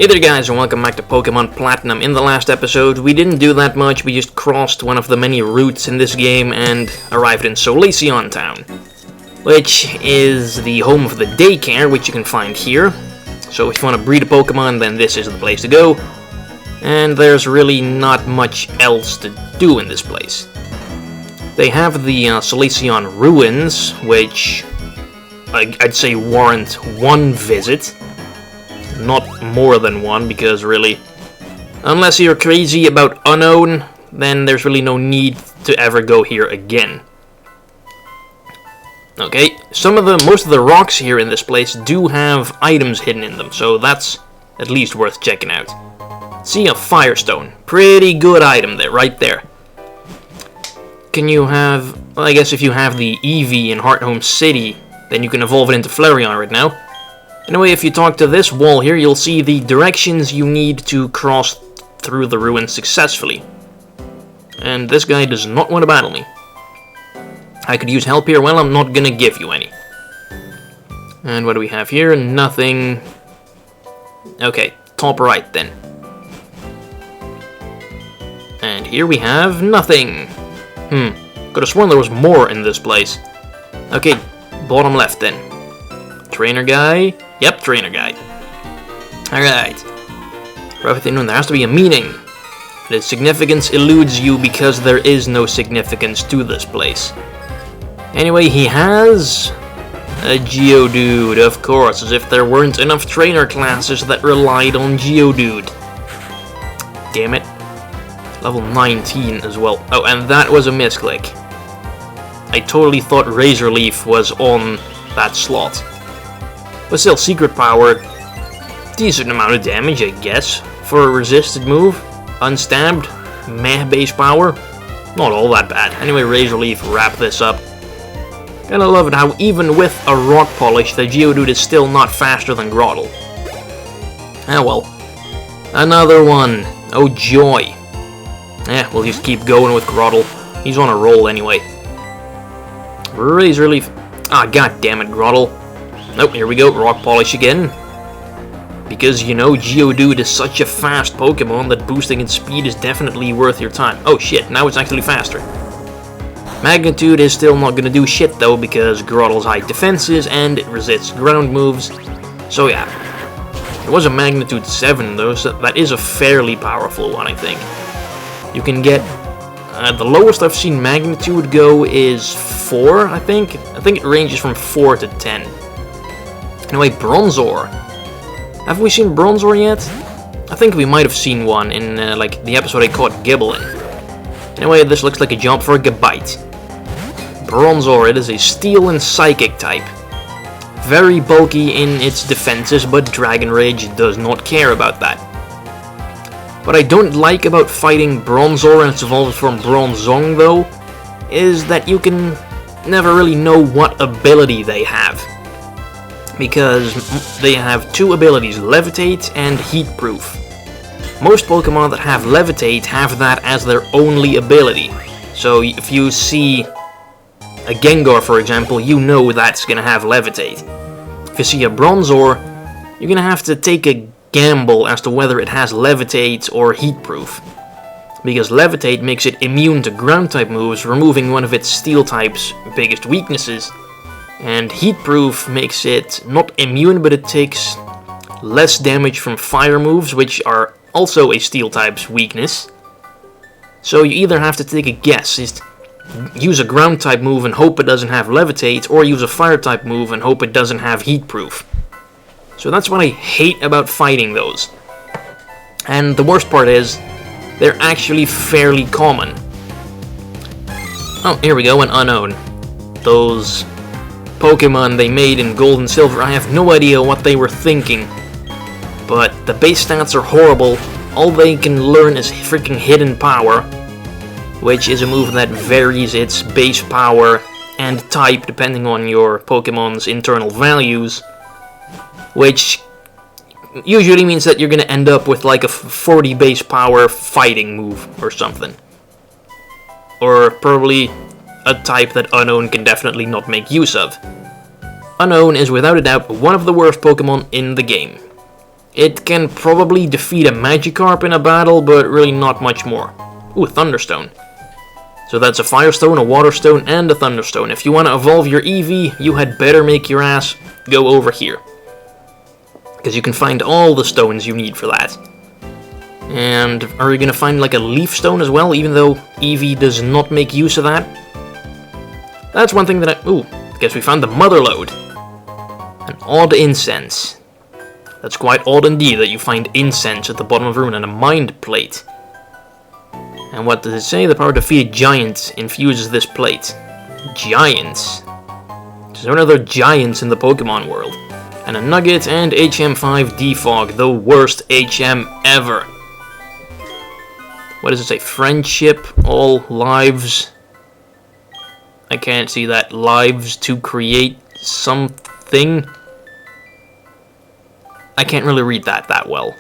Hey there guys, and welcome back to Pokemon Platinum. In the last episode, we didn't do that much, we just crossed one of the many routes in this game and arrived in Solaceon Town, which is the home of the daycare, which you can find here. So if you want to breed a Pokemon, then this is the place to go. And there's really not much else to do in this place. They have the Solaceon Ruins, which I'd say warrant one visit. Not more than one, because really, unless you're crazy about Unown, then there's really no need to ever go here again. Okay, most of the rocks here in this place do have items hidden in them, so that's at least worth checking out. See, a Firestone. Pretty good item there, right there. Can you have... well, I guess if you have the Eevee in Hearthome City, then you can evolve it into Flareon right now. Anyway, if you talk to this wall here, you'll see the directions you need to cross through the ruins successfully. And this guy does not want to battle me. I could use help here. Well, I'm not gonna give you any. And what do we have here? Nothing. Okay, top right then. And here we have nothing. Could have sworn there was more in this place. Okay, bottom left then. Trainer guy? Yep, trainer guy. Alright. For everything known, there has to be a meaning. But its significance eludes you because there is no significance to this place. Anyway, he has a Geodude, of course, as if there weren't enough trainer classes that relied on Geodude. Damn it. Level 19 as well. Oh, and that was a misclick. I totally thought Razor Leaf was on that slot. But still, secret power, decent amount of damage, I guess, for a resisted move. Unstabbed, meh base power, not all that bad. Anyway, Razor Leaf, wrap this up. And I love it how even with a rock polish, the Geodude is still not faster than Grotle. Ah well. Another one. Oh joy. We'll just keep going with Grotle. He's on a roll anyway. Razor Leaf. Ah, god damn it, Grotle. Oh, here we go, rock polish again. Because, you know, Geodude is such a fast Pokemon that boosting its speed is definitely worth your time. Oh shit, now it's actually faster. Magnitude is still not gonna do shit though, because Grotle's high defenses and it resists ground moves. So yeah. It was a Magnitude 7 though, so that is a fairly powerful one, I think. You can get... the lowest I've seen Magnitude go is 4, I think. I think it ranges from 4 to 10. Anyway, BRONZOR. Have we seen BRONZOR yet? I think we might have seen one in, like, the episode I caught Gibbling. Anyway, this looks like a jump for a Gabite. BRONZOR, it is a Steel and Psychic type. Very bulky in its defenses, but Dragon Rage does not care about that. What I don't like about fighting BRONZOR and its evolved form Bronzong, though, is that you can never really know what ability they have. Because they have two abilities, Levitate and Heat Proof. Most Pokemon that have Levitate have that as their only ability. So if you see a Gengar, for example, you know that's gonna have Levitate. If you see a BRONZOR, you're gonna have to take a gamble as to whether it has Levitate or Heat Proof. Because Levitate makes it immune to Ground-type moves, removing one of its Steel-type's biggest weaknesses. And Heat Proof makes it not immune, but it takes less damage from fire moves, which are also a Steel type's weakness. So you either have to take a guess, use a ground type move and hope it doesn't have Levitate, or use a fire type move and hope it doesn't have Heat Proof. So that's what I hate about fighting those. And the worst part is, they're actually fairly common. Oh, here we go, an Unown. Those Pokemon they made in Gold and Silver, I have no idea what they were thinking. But the base stats are horrible. All they can learn is freaking Hidden Power, which is a move that varies its base power and type depending on your Pokemon's internal values, which usually means that you're gonna end up with like a 40 base power fighting move or something. Or probably a type that Unown can definitely not make use of. Unown is without a doubt one of the worst Pokemon in the game. It can probably defeat a Magikarp in a battle, but really not much more. Ooh, Thunderstone. So that's a Fire Stone, a Water Stone, and a Thunderstone. If you want to evolve your Eevee, you had better make your ass go over here. Because you can find all the stones you need for that. And are you going to find like a Leaf Stone as well, even though Eevee does not make use of that? That's one thing that I... Ooh, I guess we found the Mother Lode. An odd incense. That's quite odd indeed that you find incense at the bottom of the room and a Mind Plate. And what does it say? The power to defeat giants infuses this plate. Giants? There's no other giants in the Pokemon world. And a Nugget and HM5 Defog, the worst HM ever. What does it say? Friendship, all lives. I can't see that. Lives to create something. I can't really read that well.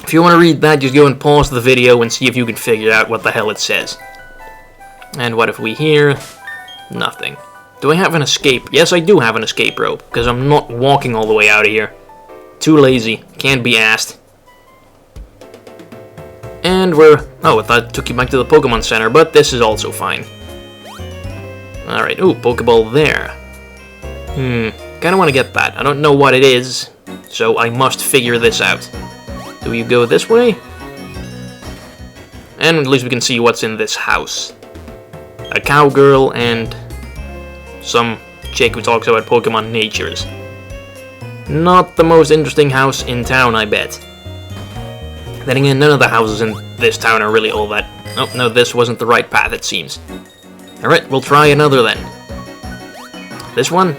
If you want to read that, just go and pause the video and see if you can figure out what the hell it says. And what if we hear? Nothing. Do I have an escape? Yes, I do have an escape rope, because I'm not walking all the way out of here. Too lazy. Can't be asked. And we're... Oh, I thought it took you back to the Pokemon Center, but this is also fine. Alright, ooh, Pokeball there. Kinda want to get that. I don't know what it is, so I must figure this out. Do we go this way? And at least we can see what's in this house. A cowgirl and some chick who talks about Pokemon natures. Not the most interesting house in town, I bet. Then again, none of the houses in this town are really all that... Oh, no, this wasn't the right path, it seems. Alright, we'll try another then. This one?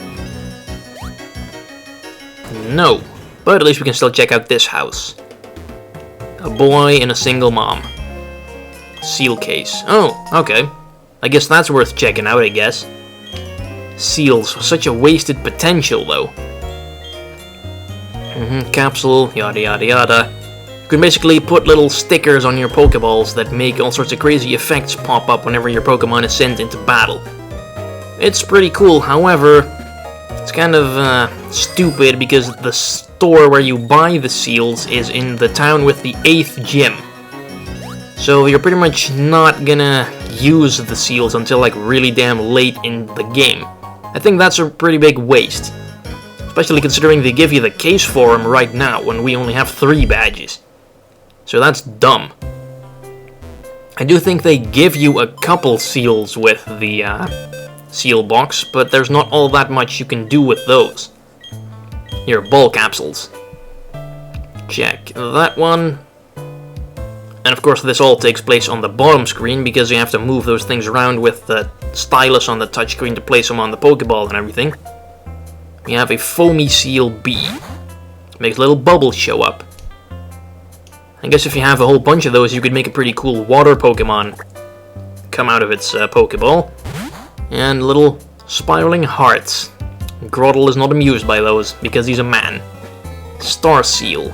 No. But at least we can still check out this house. A boy and a single mom. Seal case. Oh, okay. I guess that's worth checking out, I guess. Seals. Such a wasted potential, though. Capsule, yada yada yada. You can basically put little stickers on your Pokeballs that make all sorts of crazy effects pop up whenever your Pokemon is sent into battle. It's pretty cool, however, it's kind of stupid because the store where you buy the seals is in the town with the 8th gym. So you're pretty much not gonna use the seals until like really damn late in the game. I think that's a pretty big waste. Especially considering they give you the case for them right now when we only have 3 badges. So that's dumb. I do think they give you a couple seals with the seal box, but there's not all that much you can do with those. Here, ball capsules. Check that one. And of course this all takes place on the bottom screen because you have to move those things around with the stylus on the touchscreen to place them on the Pokeball and everything. We have a Foamy Seal B. Makes little bubbles show up. I guess if you have a whole bunch of those, you could make a pretty cool water Pokemon come out of its Pokeball. And little spiraling hearts. Groddle is not amused by those, because he's a man. Star Seal.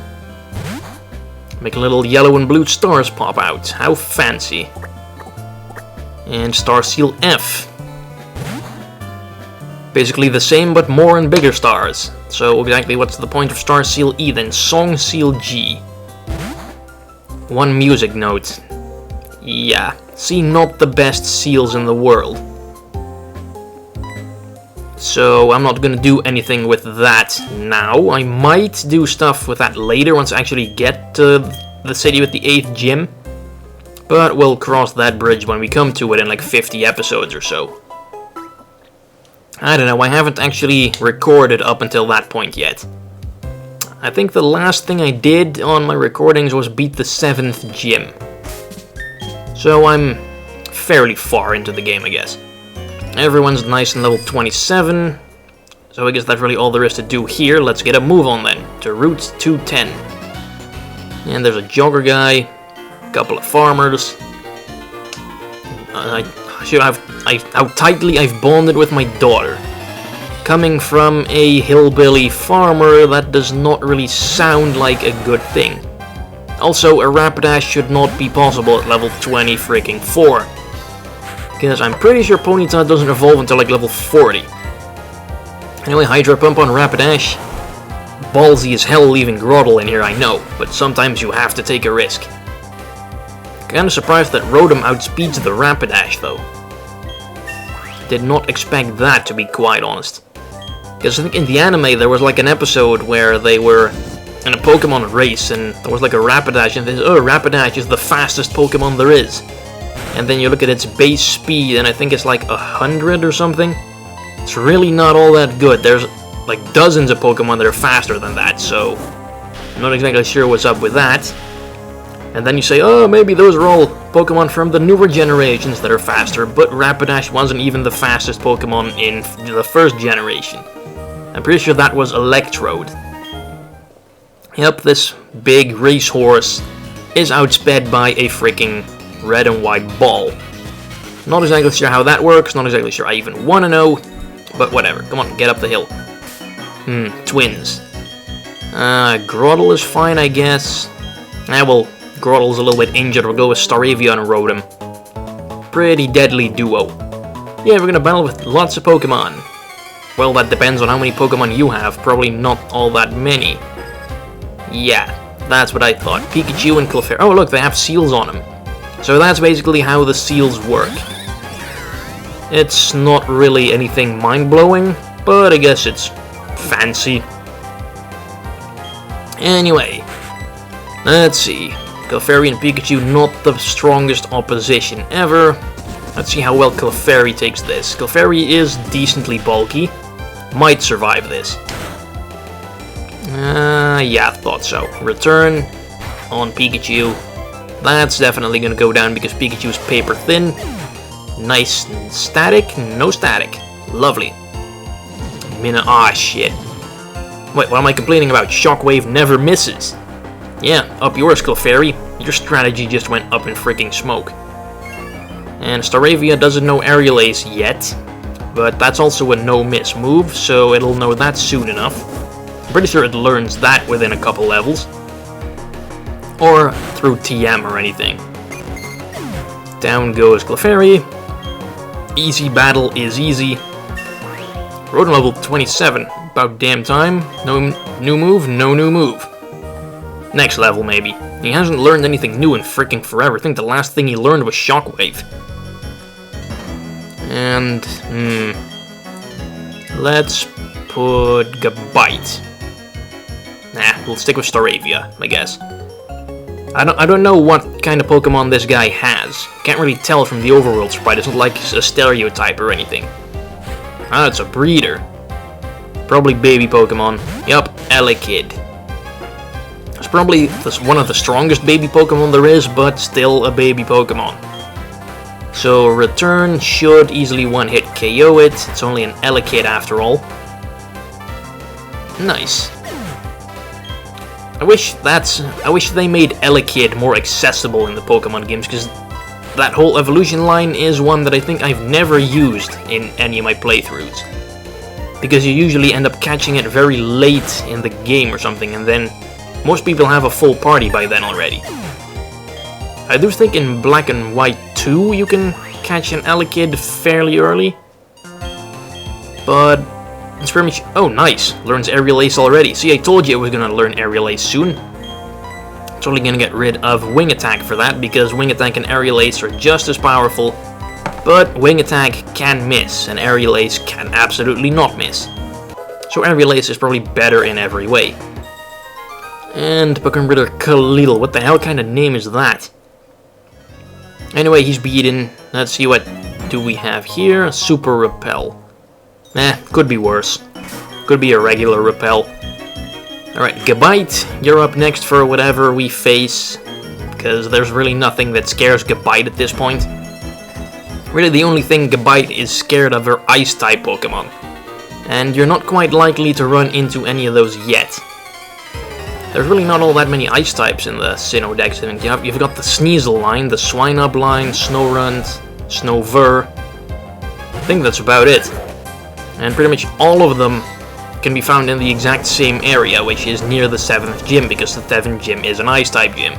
Make little yellow and blue stars pop out. How fancy. And Star Seal F. Basically the same, but more and bigger stars. So exactly what's the point of Star Seal E then? Song Seal G. 1 music note. Yeah, see, not the best seals in the world. So I'm not gonna do anything with that now. I might do stuff with that later once I actually get to the city with the 8th gym. But we'll cross that bridge when we come to it in like 50 episodes or so. I don't know, I haven't actually recorded up until that point yet. I think the last thing I did on my recordings was beat the 7th gym. So I'm fairly far into the game, I guess. Everyone's nice and level 27. So I guess that's really all there is to do here. Let's get a move on then, to Route 210. And there's a jogger guy, a couple of farmers. How tightly I've bonded with my daughter. Coming from a hillbilly farmer, that does not really sound like a good thing. Also, a Rapidash should not be possible at level 20 freaking 4. Because I'm pretty sure Ponyta doesn't evolve until like level 40. Anyway, Hydro Pump on Rapidash. ballsy as hell leaving Grotle in here, I know, but sometimes you have to take a risk. Kinda surprised that Rotom outspeeds the Rapidash, though. Did not expect that, to be quite honest. Because I think in the anime there was like an episode where they were in a Pokemon race and there was like a Rapidash and they said, oh, Rapidash is the fastest Pokemon there is. And then you look at its base speed and I think it's like 100 or something. It's really not all that good. There's like dozens of Pokemon that are faster than that, so I'm not exactly sure what's up with that. And then you say, oh, maybe those are all Pokemon from the newer generations that are faster, but Rapidash wasn't even the fastest Pokemon in the first generation. I'm pretty sure that was Electrode. Yep, this big racehorse is outsped by a freaking red and white ball. Not exactly sure how that works, not exactly sure I even want to know, but whatever. Come on, get up the hill. Twins. Grotle is fine, I guess. Well, Grotle's a little bit injured. We'll go with Staravia and Rotom. Pretty deadly duo. Yeah, we're gonna battle with lots of Pokemon. Well, that depends on how many Pokemon you have. Probably not all that many. Yeah, that's what I thought. Pikachu and Clefairy. Oh, look, they have seals on them. So that's basically how the seals work. It's not really anything mind-blowing, but I guess it's fancy. Anyway, let's see. Clefairy and Pikachu, not the strongest opposition ever. Let's see how well Clefairy takes this. Clefairy is decently bulky. Might survive this. Yeah, thought so. Return on Pikachu. That's definitely gonna go down because Pikachu's paper thin. Nice and static. No static. Lovely. Shit. Wait, what am I complaining about? Shockwave never misses. Yeah, up yours, Clefairy. Your strategy just went up in freaking smoke. And Staravia doesn't know Aerial Ace yet, but that's also a no-miss move, so it'll know that soon enough. I'm pretty sure it learns that within a couple levels. Or through TM or anything. Down goes Clefairy. Easy battle is easy. Rotom level 27. About damn time. No new move, no new move. Next level, maybe. He hasn't learned anything new in freaking forever. I think the last thing he learned was Shockwave. And, let's put Gabite. Nah, we'll stick with Staravia, I guess. I don't know what kind of Pokemon this guy has. Can't really tell from the overworld sprite. It's not like a stereotype or anything. Ah, it's a breeder. Probably baby Pokemon. Yup, Elekid. It's probably one of the strongest baby Pokemon there is, but still a baby Pokemon. So return should easily one-hit KO it. It's only an Elekid after all. Nice. I wish they made Elekid more accessible in the Pokemon games, because that whole evolution line is one that I think I've never used in any of my playthroughs. Because you usually end up catching it very late in the game or something, and then most people have a full party by then already. I do think in Black and White 2 you can catch an Elekid fairly early. But it's pretty much... Oh, nice. Learns Aerial Ace already. See, I told you it was going to learn Aerial Ace soon. It's only going to get rid of Wing Attack for that, because Wing Attack and Aerial Ace are just as powerful. But Wing Attack can miss, and Aerial Ace can absolutely not miss. So Aerial Ace is probably better in every way. And Pokemon Breeder Khalil. What the hell kind of name is that? Anyway, he's beaten. Let's see what do we have here. Super Repel. Could be worse. Could be a regular Repel. Alright, Gabite, you're up next for whatever we face. Because there's really nothing that scares Gabite at this point. Really, the only thing Gabite is scared of are Ice-type Pokemon. And you're not quite likely to run into any of those yet. There's really not all that many Ice types in the Sinnoh Dex. You've got the Sneasel line, the Swinub line, Snorunt, Snover. I think that's about it. And pretty much all of them can be found in the exact same area, which is near the 7th gym, because the 7th gym is an Ice-type gym.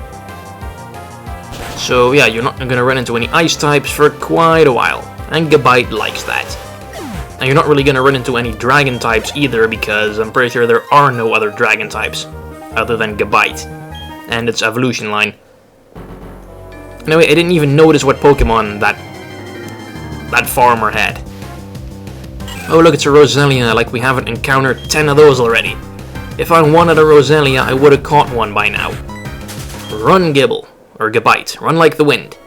So yeah, you're not going to run into any Ice types for quite a while, and Gabite likes that. And you're not really going to run into any dragon types either, because I'm pretty sure there are no other dragon types other than Gabite and its evolution line. Anyway, I didn't even notice what Pokemon that farmer had. Oh look, it's a Roselia, like we haven't encountered 10 of those already. If I wanted a Roselia, I would have caught one by now. Run, Gibble. Or Gabite. Run like the wind.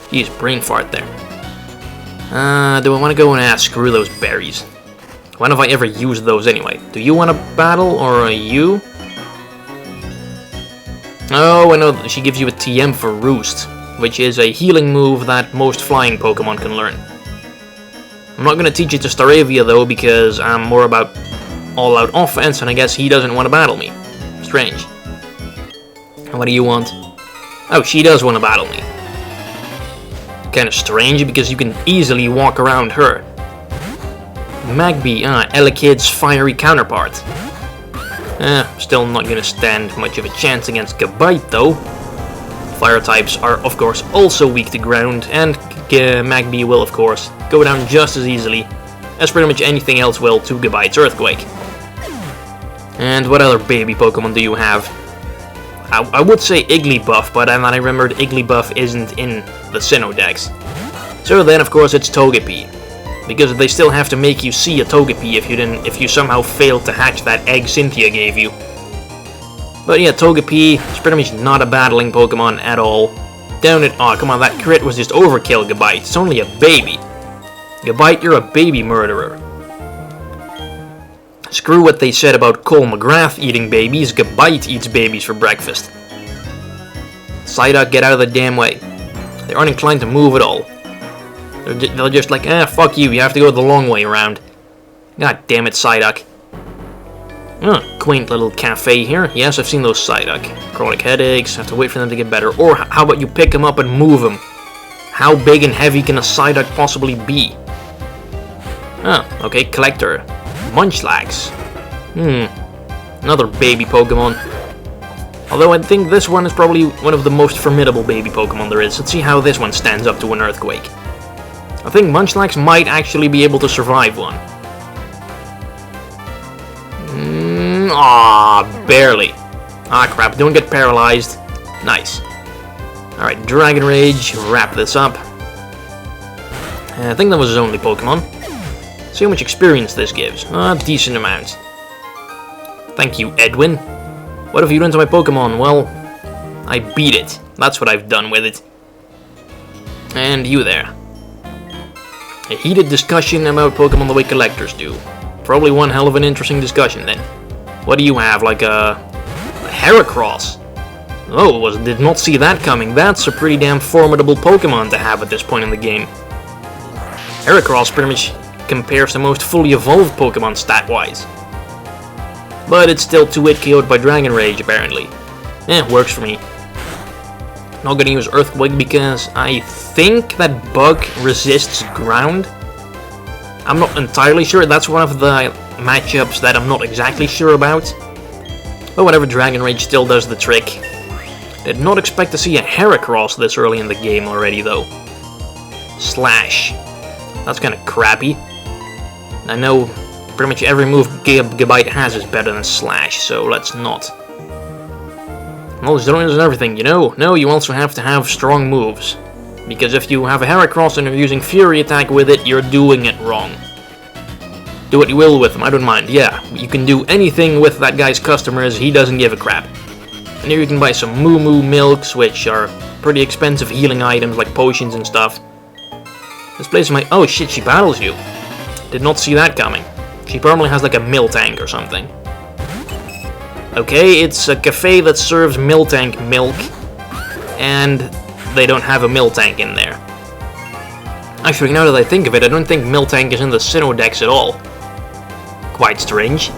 Jeez, brain fart there. Do I want to go and screw those berries? When have I ever used those anyway? Do you want to battle, or you? Oh, I know, she gives you a TM for Roost, which is a healing move that most flying Pokemon can learn. I'm not going to teach it to Staravia though, because I'm more about all-out offense, and I guess he doesn't want to battle me. Strange. What do you want? Oh, she does want to battle me. Kinda strange, because you can easily walk around her. Magby, Elekid's fiery counterpart. Still not gonna stand much of a chance against Gabite though. Fire types are of course also weak to ground, and Magby will of course go down just as easily as pretty much anything else will to Gabite's Earthquake. And what other baby Pokemon do you have? I would say Igglybuff, but then I remembered Igglybuff isn't in the Sinnoh Dex. So then of course it's Togepi, because they still have to make you see a Togepi if you somehow failed to hatch that egg Cynthia gave you. But yeah, Togepi is pretty much not a battling Pokemon at all. Down it. Oh, come on, that crit was just overkill, Gabite. It's only a baby. Gabite, you're a baby murderer. Screw what they said about Cole McGrath eating babies. Gabite eats babies for breakfast. Psyduck, get out of the damn way. They aren't inclined to move at all. They're just like, fuck you, you have to go the long way around. God damn it, Psyduck. Quaint little cafe here. Yes, I've seen those Psyduck. Chronic headaches, have to wait for them to get better. Or how about you pick them up and move them? How big and heavy can a Psyduck possibly be? Okay, Collector. Munchlax. Another baby Pokemon. Although I think this one is probably one of the most formidable baby Pokemon there is. Let's see how this one stands up to an Earthquake. I think Munchlax might actually be able to survive one. Barely. Crap, don't get paralyzed. Nice. Alright, Dragon Rage, wrap this up. I think that was his only Pokemon. See how much experience this gives. A decent amount. Thank you, Edwin. What have you done to my Pokemon? Well, I beat it. That's what I've done with it. And you there. A heated discussion about Pokemon the way collectors do. Probably one hell of an interesting discussion then. What do you have, like a Heracross? Oh, did not see that coming. That's a pretty damn formidable Pokemon to have at this point in the game. Heracross pretty much compares the most fully evolved Pokemon stat-wise. But it's still 2-hit KO'd by Dragon Rage, apparently. Works for me. Not gonna use Earthquake because I think that Bug resists ground. I'm not entirely sure. That's one of the matchups that I'm not exactly sure about. But whatever, Dragon Rage still does the trick. Did not expect to see a Heracross this early in the game already, though. Slash. That's kind of crappy. I know pretty much every move Gabite has is better than Slash, so let's not. Knowledge is everything, you know. No, you also have to have strong moves. Because if you have a Heracross and you're using Fury Attack with it, you're doing it wrong. Do what you will with him, I don't mind. Yeah, you can do anything with that guy's customers, he doesn't give a crap. And here you can buy some Moo Moo Milks, which are pretty expensive healing items like potions and stuff. This place might... Oh shit, she battles you. Did not see that coming. She probably has like a Miltank or something. Okay, it's a cafe that serves Miltank milk, and they don't have a Miltank in there. Actually, now that I think of it, I don't think Miltank is in the Sinnoh Dex at all. Quite strange.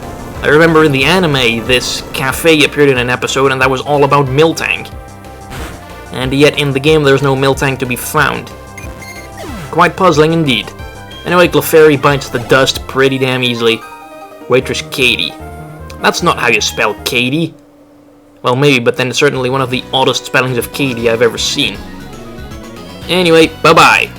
I remember in the anime, this cafe appeared in an episode, and that was all about Miltank. And yet in the game, there's no Miltank to be found. Quite puzzling indeed. Anyway, Clefairy bites the dust pretty damn easily. Waitress Katie. That's not how you spell Katie. Well, maybe, but then it's certainly one of the oddest spellings of Katie I've ever seen. Anyway, bye-bye.